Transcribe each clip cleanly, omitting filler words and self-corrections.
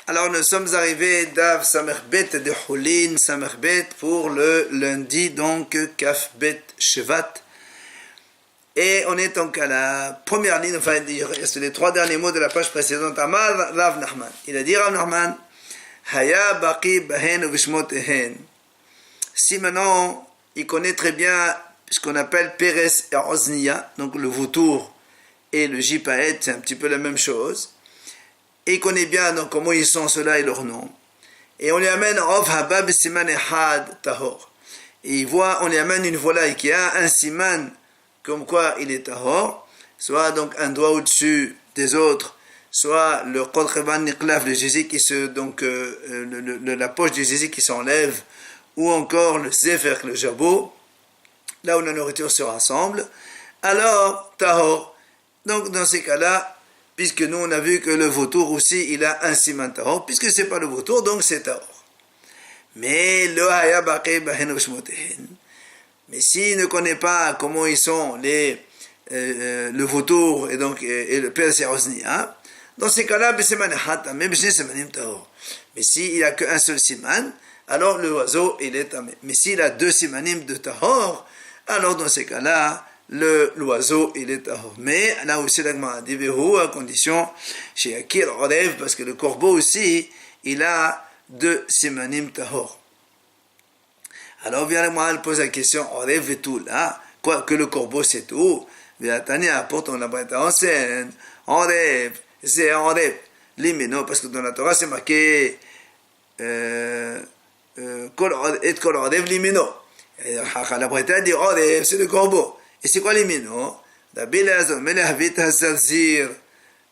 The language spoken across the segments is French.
Alors nous sommes arrivés d'Av Samerbet de Houlin Samerbet pour le lundi, donc Kaf Bet Shevat. Et on est donc à la première ligne, enfin il reste les trois derniers mots de la page précédente. Amar Rav Nachman. Il a dit Rav Nachman, Haya Baqi Bahen Uvishmotehen. Si maintenant il connaît très bien ce qu'on appelle Peres et Oznia, donc le vautour et le Jipaet, c'est un petit peu la même chose. Et il connaît bien donc comment ils sont ceux-là et leur nom. Et on lui amène Ov Habab Siman Ehad Tahor. Et il voit, on lui amène une volaille qui a un siman comme quoi il est Tahor, soit donc un doigt au-dessus des autres, soit le Qodreban Niklaf, le zizi qui se, donc la poche du zizi qui s'enlève, ou encore le Zefer, le jabot, là où la nourriture se rassemble, alors Tahor. Donc dans ces cas-là, puisque nous on a vu que le vautour aussi il a un siman tahor, puisque c'est pas le vautour, donc c'est tahor. Mais le haya baqi bahen vishmotehen. Mais s'il ne connaît pas comment ils sont le vautour et donc et le père Serosnia, dans ces cas-là, même simanim tahor. Mais s'il a qu'un seul siman, alors le oiseau il est tamé. Mais s'il a deux simanim de tahor, alors dans ces cas-là, l'oiseau il est tahor. Mais là aussi l'agma dit à condition chez Akir Orev, parce que le corbeau aussi il a deux simanim tahor. Alors bien l'agma pose la question Orev et tout là, quoi que le corbeau c'est tout. Bien Tania apporte on la brette en scène. Orev, c'est Orev. Limino, parce que dans la Torah c'est marqué et kol Orev limino. La brette dit Orev c'est le corbeau. Et c'est quoi les minos?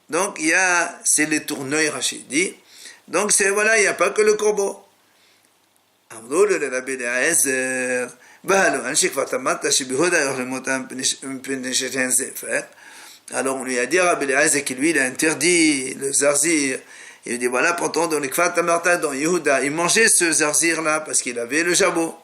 Donc il y a, c'est les tourneuils rachidi. Donc c'est voilà, il n'y a pas que le corbeau. Alors on lui a dit à Rabbi Eliezer que lui il a interdit le zarzir. Il dit voilà, pourtant dans les Kfat Tamarta, dans Yehuda, il mangeait ce zarzir là parce qu'il avait le jabot.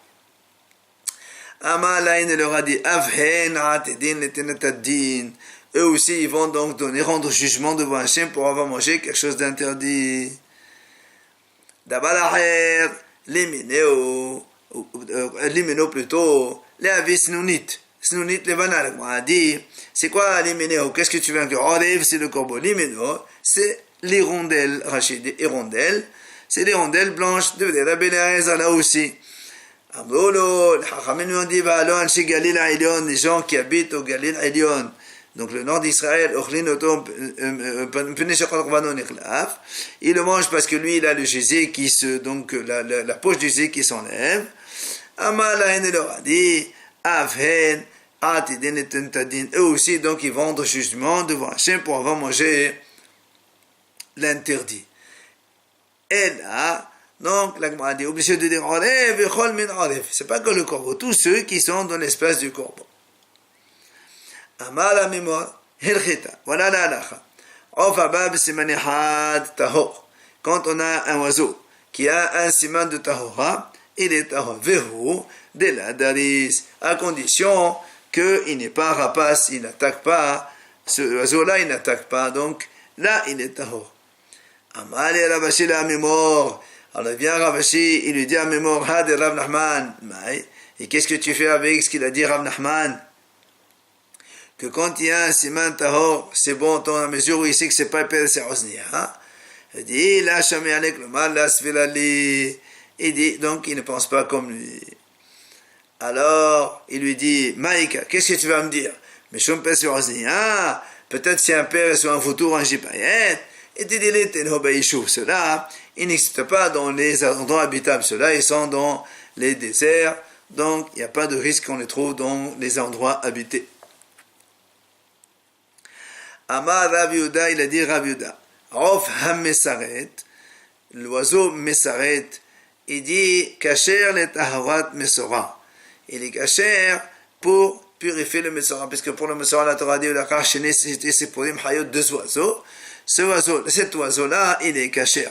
Amalaïn leur a dit Avhen atedin letenatadin. Eux aussi ils vont donc rendre jugement devant Hachem pour avoir mangé quelque chose d'interdit. Dabalaher limineo plutôt les avis snunit levanal. On a dit c'est quoi limineo? Qu'est-ce que tu veux dire? Orev c'est le corbeau, limineo c'est l'hirondelle rachid, hirondelle c'est l'hirondelle blanche de Rabbi Eliezer là aussi. Les gens qui habitent au Galil Elyon, donc le nord d'Israël, il le mange parce que lui il a le gésier qui se, donc la poche du gésier qui s'enlève. Eux aussi donc ils vont rendre jugement devant Hachem pour avoir mangé l'interdit. Et là donc, la Gemara dit, obligé de dire Orev et Chol min Orev. C'est pas que le corbeau, tous ceux qui sont dans l'espace du corbeau. Amar la mémoire, Hilchita, voilà la halacha. Of habab siman ehad tahor. Quand on a un oiseau qui a un siman de tahora, il est tahor. Vehu de la daris, à condition qu'il n'est pas rapace, il n'attaque pas. Ce oiseau-là, il n'attaque pas, donc là, il est tahor. Amar la vachi la mémoire. Alors vient Ravashi, il lui dit à mémoire, de Rav Nachman. Et qu'est-ce que tu fais avec ce qu'il a dit Rav Nachman? Que quand il y a un siman tahor, c'est bon dans la mesure où il sait que c'est pas le père Serosnia. Il dit, la chamé avec le mal, la svilali. Il dit, donc il ne pense pas comme lui. Alors, il lui dit, Maïka, qu'est-ce que tu vas me dire? Mais je ne père Serosnia, peut-être c'est un père sur un vautour, un jipayet. Et il dit, cela, ils n'existent pas dans les endroits habitables. Ceux-là, ils sont dans les déserts. Donc, il n'y a pas de risque qu'on les trouve dans les endroits habités. Amar Rav Yehuda, il a dit Rav Yehuda. Of ha-mesaret, l'oiseau mesaret, il dit kasher le taharat mesora. Il est kasher pour purifier le mesora. Parce que pour le mesora, la Torah dit, c'est pour les deux oiseaux. Cet oiseau-là, il est kasher.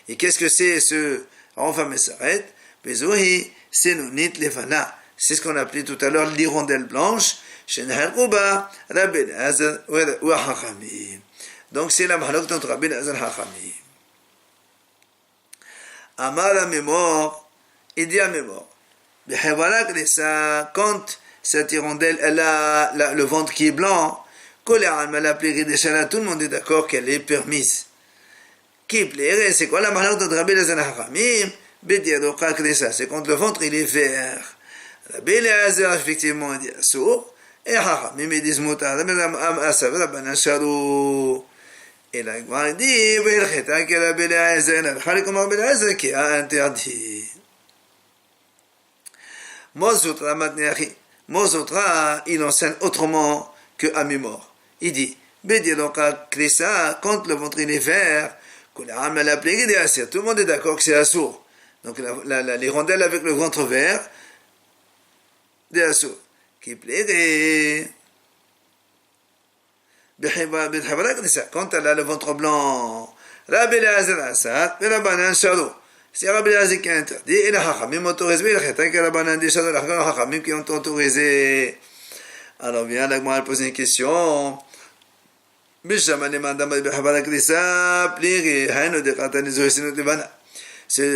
Et qu'est-ce que c'est ce Rav ha-mesaret? Bezohi senunit levana. C'est ce qu'on appelait tout à l'heure l'hirondelle blanche. Donc c'est la mahalok entre Rabbi Eliezer Hachamim. Amar la mémoire, il dit à mémoire. Quand cette hirondelle, elle a le ventre qui est blanc, tout le monde est d'accord qu'elle est permise. Qui plairait, c'est quoi la malheur de Rabbi Eliezer Hachamim? C'est quand le ventre il est vert. Rabbi Eliezer, effectivement, il dit assour, et Hachamim, ils disent mutar. Et la Gemara dit, Rabbi Eliezer qui a interdit. Mozotra, il enseigne autrement que à mémoire. Il dit, quand le ventre il est vert, tout le monde est d'accord que c'est assour. Donc l'hirondelle avec le ventre vert, des assour. Qui plairait. Quand elle a le ventre blanc, Rabbi Eliezer Assad, et la banane Shado. C'est Rabbi Eliezer qui a interdit, et les Hachamim autorisé, et la banane des Shado, les Hachamim qui ont autorisé. Alors bien, la Gemara pose une question. C'est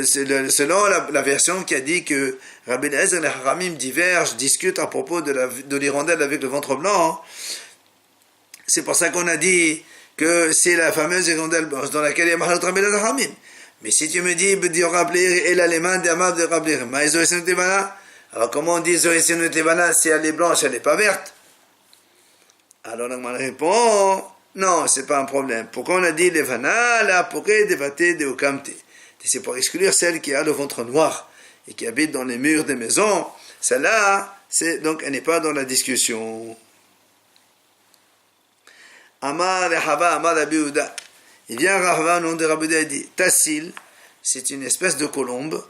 selon la version qui a dit que Rabbi Eliezer et les Hachamim divergent, discutent à propos de l'hirondelle avec le ventre blanc. C'est pour ça qu'on a dit que c'est la fameuse hirondelle blanche dans laquelle il y a Mahalot Rabbi Eliezer et Hachamim. Mais si tu me dis, elle a les mains d'Amab de Rabbi Eliezer, alors comment on dit Zorisinu Tevana si elle est blanche, elle n'est pas verte? Alors la Gemara répond, non, c'est pas un problème. Pourquoi on a dit Levana, la pourquoi Devate de Okamte? C'est pour exclure celle qui a le ventre noir et qui habite dans les murs des maisons. Celle-là, donc elle n'est pas dans la discussion. Amar Hava, Amar Rabbi Yehuda. Il vient Rahava, nom de Rabbi Yehuda, il dit Tassil, c'est une espèce de colombe,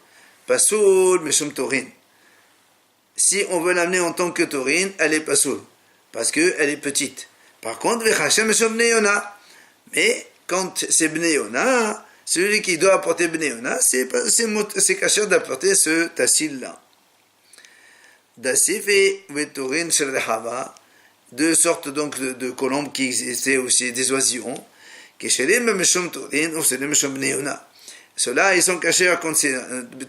Pasoul, Meshum Torin. Si on veut l'amener en tant que Torin, elle est Pasoul, parce qu'elle est petite. Par contre, Vechachem Meshum Bnei Yona. Mais quand c'est Bnei Yona, celui qui doit apporter Bnei Yona, c'est caché d'apporter ce Tassil-là. Dasif et Vetorin Shel Rahava. Deux sortes donc de colombes qui existaient aussi, des oisillons, qui ceux-là, ils sont cachés quand c'est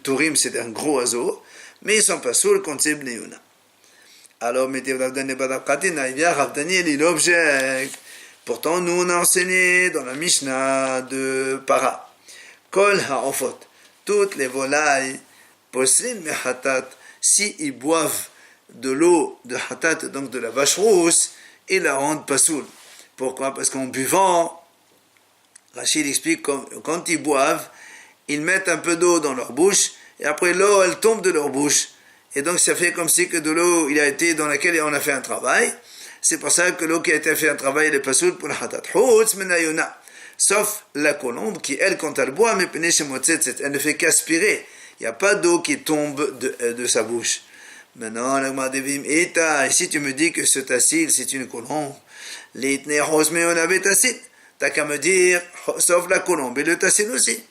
Tourim, c'est un gros oiseau, mais ils ne sont pas sourds quand c'est Bnei Yona. Alors, il vient Rav Daniel, il objecte. Pourtant, nous, on a enseigné dans la Mishnah de Para. Kol ha'ofot, toutes les volailles, posrin mehatat, si ils boivent de l'eau de hatat, donc de la vache rousse, et la rendent pasoul. Pourquoi? Parce qu'en buvant, Rachid explique quand ils boivent, ils mettent un peu d'eau dans leur bouche, et après l'eau, elle tombe de leur bouche. Et donc ça fait comme si que de l'eau, il a été dans laquelle on a fait un travail. C'est pour ça que l'eau qui a été fait un travail, elle est pasoul pour la hatat. Sauf la colombe qui, elle, quand elle boit, elle ne fait qu'aspirer. Il n'y a pas d'eau qui tombe de sa bouche. Maintenant, et si tu me dis que ce tassil, c'est une colombe, t'as qu'à me dire, sauf la colombe et le tassil aussi.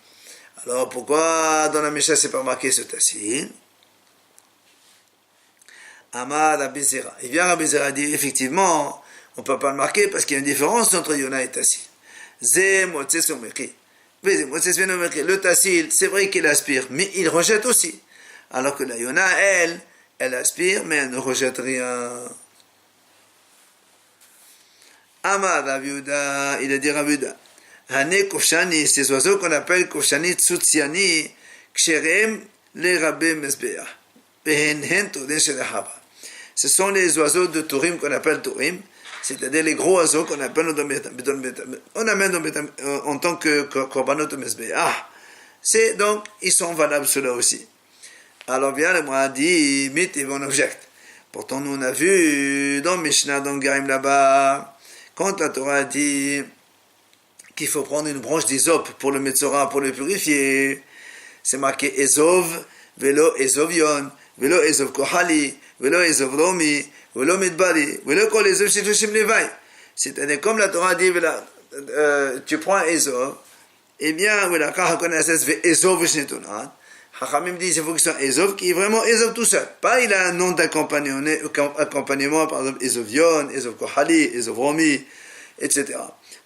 Alors pourquoi dans la Mishnah c'est pas marqué ce tassil? Amar Rabbi Zera. Il vient Rabbi Zera dire, effectivement, on ne peut pas le marquer parce qu'il y a une différence entre Yona et tassil. Le tassil, c'est vrai qu'il aspire, mais il rejette aussi. Alors que la Yona, elle aspire, mais elle ne rejette rien. Amar Rabbi Yehuda, il a dit Rabbi Yehuda, Hane Kofshani, ces oiseaux qu'on appelle Kofshani Tsutsiani, Ksherem les Rabbi Mesbeah, Behen Toden Shelechava. Ce sont les oiseaux de Tourim qu'on appelle Tourim, c'est-à-dire les gros oiseaux qu'on appelle on amène en tant que Korbanot Mesbeah. C'est donc, ils sont valables ceux-là aussi. Alors bien, le mois dit, mit et on objecte. Pourtant, nous on a vu dans Mishnah, dans Garim là-bas, quand la Torah dit qu'il faut prendre une branche d'Ésope pour le Metzora, pour le purifier, c'est marqué Ezov, Velo Ezovion, Velo Ezov Kohali, Velo Ezov Romi, Velo Midbari, Velo Kol Ezov Shitushim Levai. C'est-à-dire, comme la Torah dit, tu prends Ezov, eh bien, voilà, quand on connaît Ezov Shnetunat, Hachamim dit il faut que ce soit Ezov qui est vraiment Ezov tout seul. Pas il a un nom d'accompagnement, par exemple Ezovion, Ezov Kohali, Ezov Romi, etc.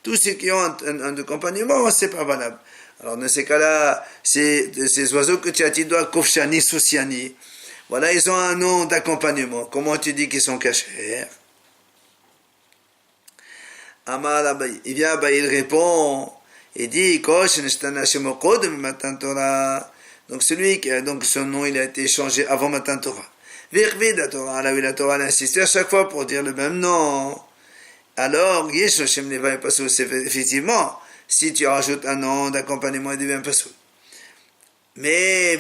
Tous ceux qui ont un accompagnement, c'est pas valable. Alors dans ces cas-là, ces oiseaux que tu as dit, Kofshani, Sousiani, voilà, ils ont un nom d'accompagnement. Comment tu dis qu'ils sont cachés? Amar Abaye. Il vient Abaye, il répond, il dit, Kosh, Nishtana Shemokod, Matan Torah. Donc celui qui a, donc son nom, il a été changé avant Matan Torah. Virvid la Torah, la Torah insisté à chaque fois pour dire le même nom. Alors, Yesh Hashem Levaï Pasoul, c'est effectivement, si tu rajoutes un nom d'accompagnement, il devient Pasoul. Mais,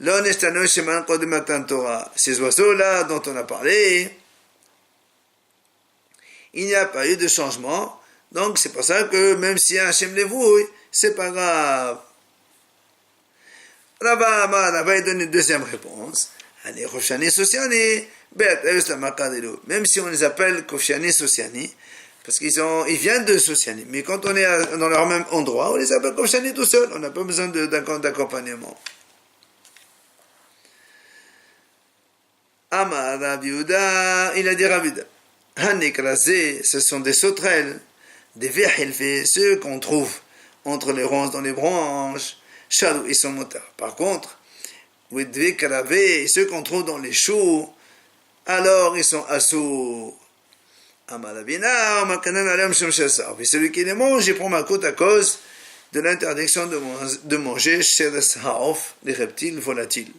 l'Onestano Sheman Kod Matan Torah, ces oiseaux-là dont on a parlé, il n'y a pas eu de changement, donc c'est pour ça que même si Hashem les vouille, c'est pas grave. Là-bas, il donne une deuxième réponse. Même si on les appelle Kofshani Sosiani, parce ils viennent de Sosiani, mais quand on est dans leur même endroit, on les appelle Kofshani tout seul, on n'a pas besoin d'accompagnement. Amar Rabbi Yehuda, il a dit Rabbi Yehuda, Hanikrazé, ce sont des sauterelles, des verhilfés, ceux qu'on trouve entre les ronces dans les branches, Chalou, ils sont motards. Par contre, Widve Karavé, ceux qu'on trouve dans les choux, alors ils sont assourds. Amalabina, Makanan Alam Shemshasar. Puis celui qui les mange, il prend ma côte à cause de l'interdiction de manger Sheres Haof, les reptiles volatiles.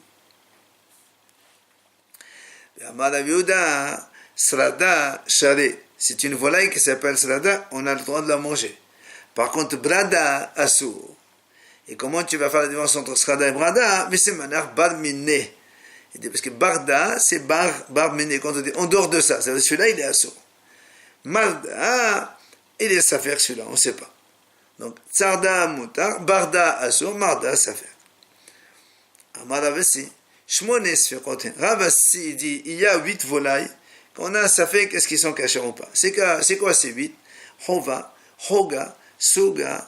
Amalabiuda, Srada, Share. C'est une volaille qui s'appelle Srada, on a le droit de la manger. Par contre, Brada, Assour. Et comment tu vas faire la différence entre Srada et Brada? Mais c'est manière Barmine. Parce que Barda, c'est Barmine. Quand on dit en dehors de ça, celui-là, il est assourd. Marda, il est safer, celui-là, on ne sait pas. Donc, Tsarda, Moutar, Barda, assourd, Marda, safer. Amaravasi, Shmones, Ravasi, il dit, il y a 8 volailles. Quand on a safer, qu'est-ce qu'ils sont cachés ou pas? C'est quoi ces 8? Hova, Hoga, Suga,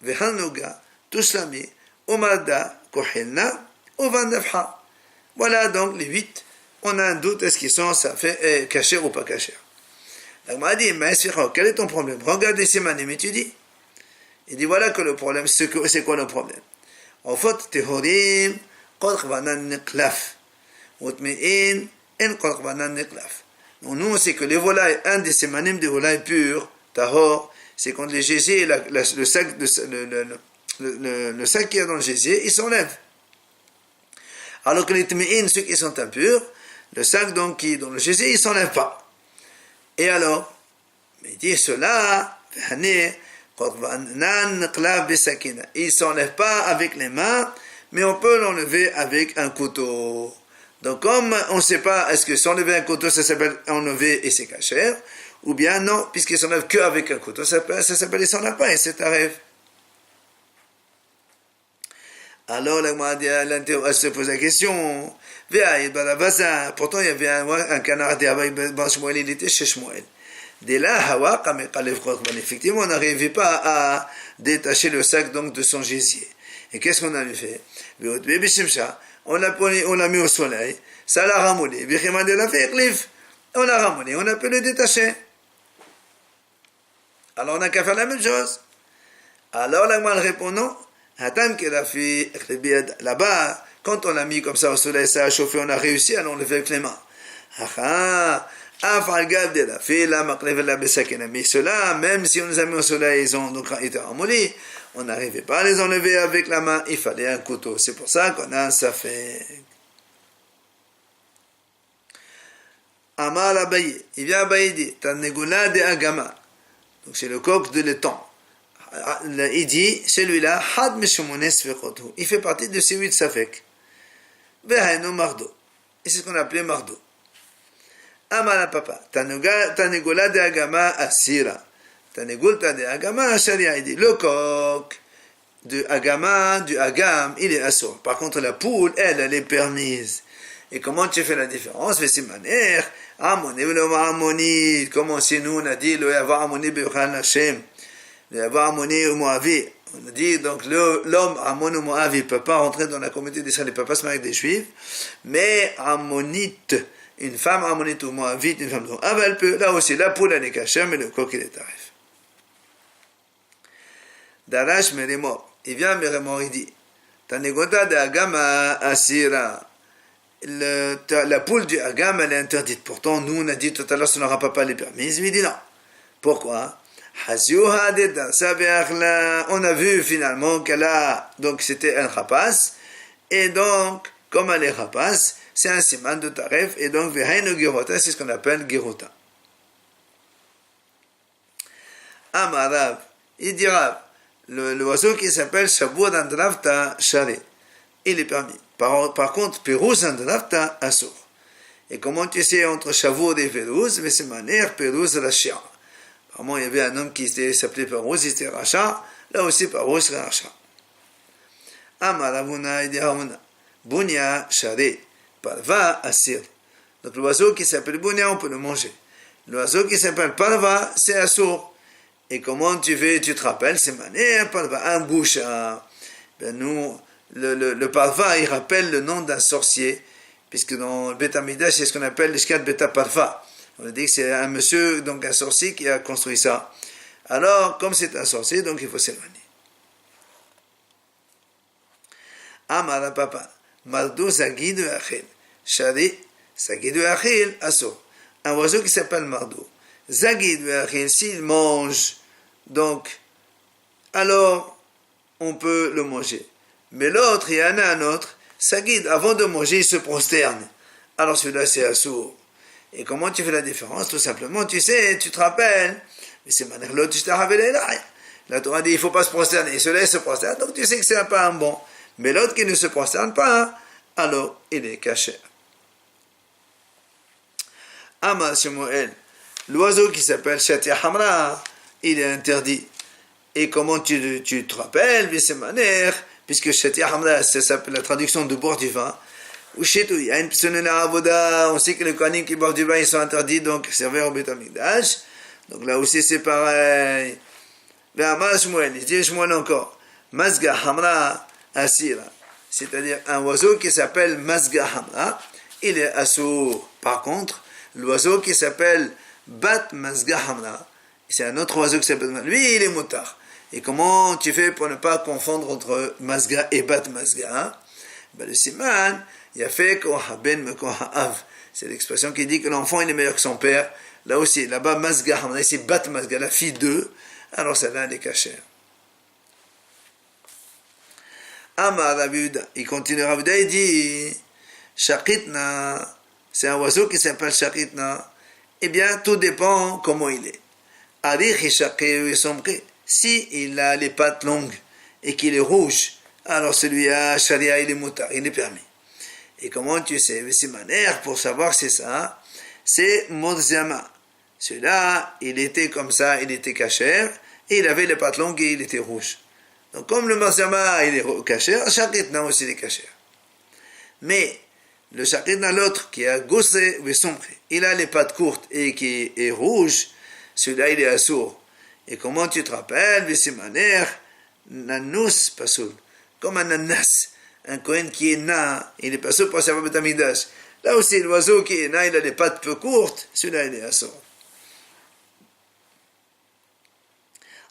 Vehanuga, Tuslami, Omarda, Kohilna, Ovandafha. Voilà donc les 8. On a un doute, est-ce qu'ils sont cachés ou pas cachés? Donc, m'a dit, mais quel est ton problème? Regarde les Simanim, étudie. Il dit, voilà que le problème, c'est quoi le problème? En fait, Tehorim, Korkvanan Neklaf. Utmein, En Korkvanan Neklaf. Donc, nous, on sait que les volailles, un des Simanim des volailles pures, Tahor, c'est quand les gésiers, le sac qu'il y a dans le gésier, il s'enlève. Alors que les tme'in, ceux qui sont impurs, le sac donc qui est dans le gésier, il ne s'enlève pas. Et alors, il dit cela, il ne s'enlève pas avec les mains, mais on peut l'enlever avec un couteau. Donc comme on ne sait pas, est-ce que s'enlever un couteau, ça s'appelle enlever et c'est cachère, ou bien non, puisqu'il s'enlève qu'avec un couteau, ça s'appelle il s'enlève pas et c'est tarif. Alors elle se pose la question, pourtant il y avait un canard il était chez Shmuel. Dès là, effectivement, on n'arrivait pas à détacher le sac donc de son gésier. Et qu'est-ce qu'on avait fait? On l'a mis au soleil, ça l'a ramoulé. On l'a ramoulé, on a pu le détacher. Alors on n'a qu'à faire la même chose. Alors l'agma répond non. Là-bas, quand on l'a mis comme ça au soleil, ça a chauffé, on a réussi à l'enlever avec les mains. Mais ceux-là, même si on les a mis au soleil, ils ont donc été ramoulés, on n'arrivait pas à les enlever avec la main, il fallait un couteau. C'est pour ça qu'on a un safek. Amar Abaye, il vient Abaye dit, Tanegula de Agama. Donc c'est le coq de l'étang. Il dit, celui-là, Had Meshumones Fechotu. Il fait partie de ces 8 safek. Veheno Mardo. Et c'est ce qu'on appelait Mardo. Amala Papa, Tanegula de Agama Asira. Tanegulta de Agama Asharia. Il dit, le coq de Agama, du Agam, il est assourd. Par contre, la poule, elle est permise. Et comment tu fais la différence? Vesimaner, Amoni, Amoni, comment si nous on a dit, le Yava Amoni Beuchan Hashem, le Yava Amoni ou Moavi. On a dit, donc l'homme Amon ou Moavi ne peut pas rentrer dans la communauté d'Israël, il ne peut pas se marier avec des juifs, mais Ammonite, une femme harmonie tout moins vite, une femme. Ah ben elle peut, là aussi, la poule elle est cachée, mais le coq il est tarif. Darash Meremor, il vient Meremor, il dit, Tanegota de Agama Asira, la poule du Agam elle est interdite. Pourtant, nous on a dit tout à l'heure, ça n'aura pas les permis. Il lui dit non. Pourquoi? On a vu finalement qu'elle a, donc c'était un rapace, et donc, comme elle est rapace, c'est un siman de taref, et donc, c'est ce qu'on appelle girota. Amarav, il dira, l'oiseau qui s'appelle Shabour d'Andravta Shari, il est permis. Par contre, Pérouz d'Andravta Assour. Et comment tu sais entre Shabour et Pérouz? Mais c'est manière Pérouz Rachia. Apparemment, il y avait un homme qui s'appelait Pérouz, il était Racha, là aussi Pérouz Racha. Amaravuna, il dit Hauna, Bunya Shari, Parva Assir. Donc l'oiseau qui s'appelle Bunya, on peut le manger. L'oiseau qui s'appelle Parva, c'est Assour. Et comment tu fais, tu te rappelles, c'est manière Parva, un bouche. Ben nous, le Parva, il rappelle le nom d'un sorcier, puisque dans le Beth Amidash, c'est ce qu'on appelle l'Ishkat Beta Parva. On a dit que c'est un monsieur, donc un sorcier, qui a construit ça. Alors, comme c'est un sorcier, donc il faut s'éloigner. Amara papa, Mardou Zagidu Achil, Shari, Zagidu Achil, Asso. Un oiseau qui s'appelle Mardou. Zagidu Achil, s'il mange, donc, alors, on peut le manger. Mais l'autre, il y en a un autre, Sagid, avant de manger, il se prosterne. Alors celui-là, c'est Assour. Et comment tu fais la différence? Tout simplement, tu sais, tu te rappelles, mais c'est manière l'autre, tu t'as rappelé là. La Torah dit, il ne faut pas se prosterner. Et celui-là, il se prosterne, donc tu sais que c'est pas un bon. Mais l'autre qui ne se prosterne pas, alors il est caché. Ama Shemuel, l'oiseau qui s'appelle Shatia Hamra, il est interdit. Et comment tu te rappelles, mais c'est manière, puisque Shatia Hamra, c'est la traduction de boire du vin. Ou chez tout, il y a une psonena avoda, on sait que les kohanim qui boivent du vin, ils sont interdits, donc servir au Beth Amikdash. Donc là aussi c'est pareil. Mais Amar Shmuel, il dit Shmuel encore, Mazga Hamra Asira, c'est-à-dire un oiseau qui s'appelle Mazga Hamra, il est assour. Par contre, l'oiseau qui s'appelle Bat Mazga Hamra, c'est un autre oiseau qui s'appelle, lui il est motard. Et comment tu fais pour ne pas confondre entre Mazga et Bat Mazga? Ben, le siman, il y a fait ben me av. C'est l'expression qui dit que l'enfant il est meilleur que son père. Là aussi, là-bas, Mazga, on a ici Bat Mazga, la fille d'eux. Alors celle-là, elle est cachée. Amar Ravuda, il continue Ravuda, il dit Shakitna, c'est un oiseau qui s'appelle Shakitna. Eh bien, tout dépend comment il est. Arich et Shakir et sombré. Si il a les pattes longues et qu'il est rouge, alors celui-là, Sharia, il est moutard, il est permis. Et comment tu sais? C'est manière pour savoir c'est ça. C'est Morzama. Celui-là, il était comme ça, il était cachère, et il avait les pattes longues et il était rouge. Donc comme le Morzama, il est cachère, Shakitna aussi il est cachère. Mais le Shakitna, l'autre, qui a gossé ou sombré, il a les pattes courtes et qui est rouge, celui-là, il est assourd. Et comment tu te rappelles? C'est manière, Nanus Pasoul. Comme un ananas, un Kohen qui est na, il est pas sûr pour savoir Beth Amikdash. Là aussi, l'oiseau qui est na, il a des pattes peu courtes, celui-là, il est assourd.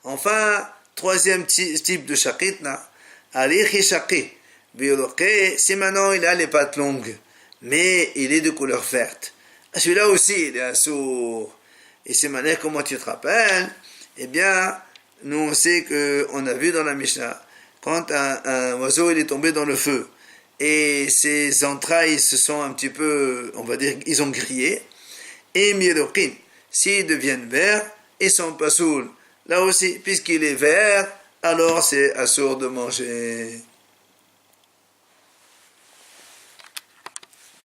Enfin, troisième type de shakitna, alichi shaki. Si maintenant il a les pattes longues, mais il est de couleur verte. Celui-là aussi, il est assourd. Et c'est manière, comment tu te rappelles? Eh bien, nous on sait qu'on a vu dans la Mishnah, quand un oiseau il est tombé dans le feu et ses entrailles se sont un petit peu, on va dire, ils ont grillé, et mirokin, s'ils deviennent verts, ils sont pas saouls. Là aussi, puisqu'il est vert, alors c'est assourd de manger.